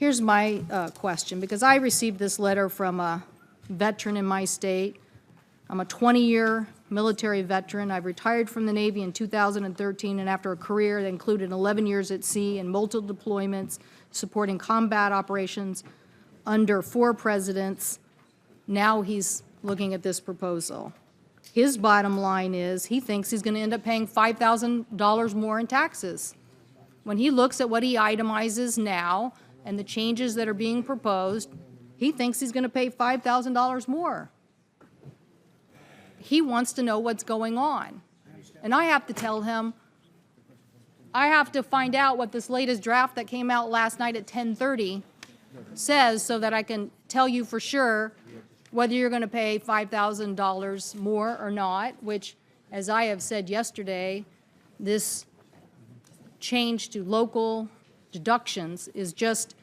Here's my question, because I received this letter from a veteran in my state. I'm a 20-year military veteran. I retired from the Navy in 2013, and after a career that included 11 years at sea and multiple deployments supporting combat operations under 4 presidents, now he's looking at this proposal. His bottom line is he thinks he's going to end up paying $5,000 more in taxes. When he looks at what he itemizes now and the changes that are being proposed, he thinks he's going to pay $5,000 more. He wants to know what's going on. And I have to tell him, I have to find out what this latest draft that came out last night at 10:30 says so that I can tell you for sure whether you're going to pay $5,000 more or not, which, as I have said yesterday, this change to local deductions is just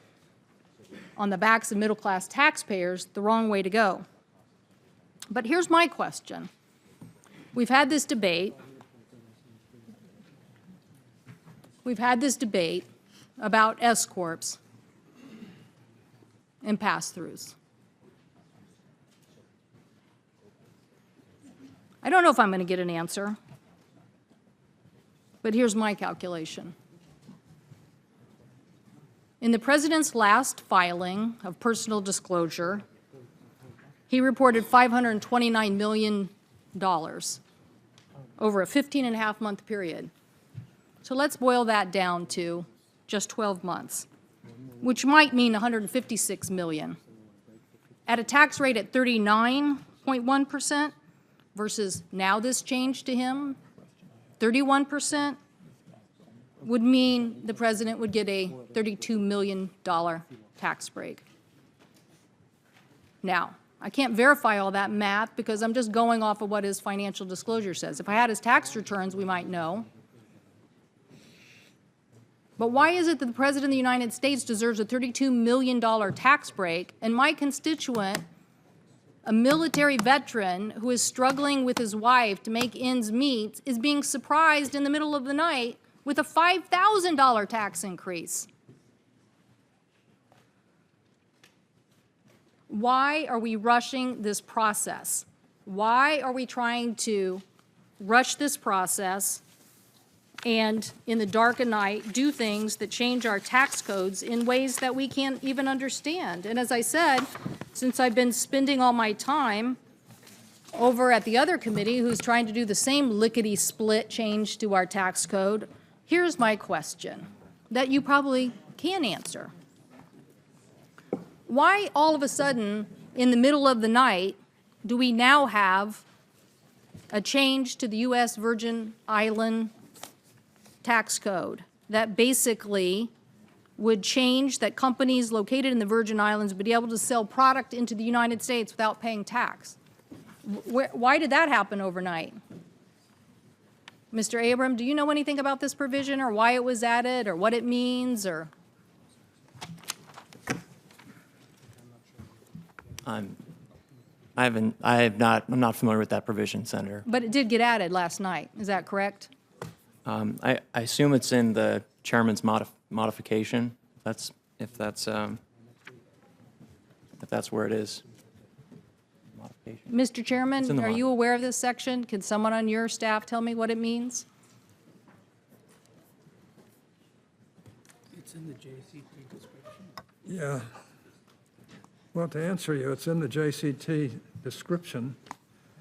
on the backs of middle-class taxpayers the wrong way to go. But here's my question. We've had this debate. We've had this debate about S-corps and pass-throughs. I don't know if I'm going to get an answer, but here's my calculation. In the President's last filing of personal disclosure, he reported $529 million over a 15-and-a-half-month period. So let's boil that down to just 12 months, which might mean $156 million. At a tax rate at 39.1% versus now this change to him, 31%, would mean the President would get a $32 million tax break. Now, I can't verify all that math because I'm just going off of what his financial disclosure says. If I had his tax returns, we might know. But why is it that the President of the United States deserves a $32 million tax break, and my constituent, a military veteran who is struggling with his wife to make ends meet, is being surprised in the middle of the night with a $5,000 tax increase? Why are we rushing this process? Why are we trying to rush this process and, in the dark of night, do things that change our tax codes in ways that we can't even understand? And as I said, since I've been spending all my time over at the other committee who's trying to do the same lickety-split change to our tax code, here's my question that you probably can answer. Why all of a sudden, in the middle of the night, do we now have a change to the U.S. Virgin Island tax code that basically would change that companies located in the Virgin Islands would be able to sell product into the United States without paying tax? Why did that happen overnight? Mr. Abram, do you know anything about this provision or why it was added or what it means or? I'm not familiar with that provision, Senator. But it did get added last night. Is that correct? I assume it's in the chairman's modification. If that's where it is. Modification. Mr. Chairman, are you aware of this section? Can someone on your staff tell me what it means? It's in the JCT description. Yeah. Well, to answer you, it's in the JCT description.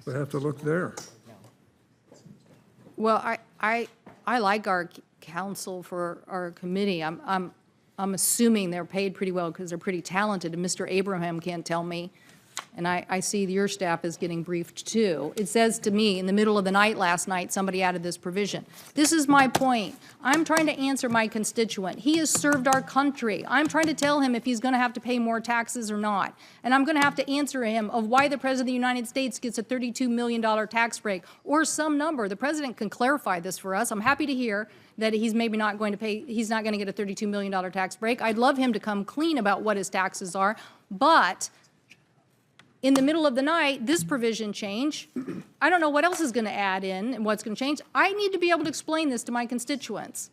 We have to look there. Well, I like our counsel for our committee. I'm assuming they're paid pretty well because they're pretty talented, and Mr. Abraham can't tell me. And I see your staff is getting briefed too. It says to me, in the middle of the night last night, somebody added this provision. This is my point. I'm trying to answer my constituent. He has served our country. I'm trying to tell him if he's going to have to pay more taxes or not. And I'm going to have to answer him of why the President of the United States gets a $32 million tax break or some number. The President can clarify this for us. I'm happy to hear that he's maybe not going to pay, he's not going to get a $32 million tax break. I'd love him to come clean about what his taxes are, but in the middle of the night, this provision change, I don't know what else is going to add in and what's going to change. I need to be able to explain this to my constituents.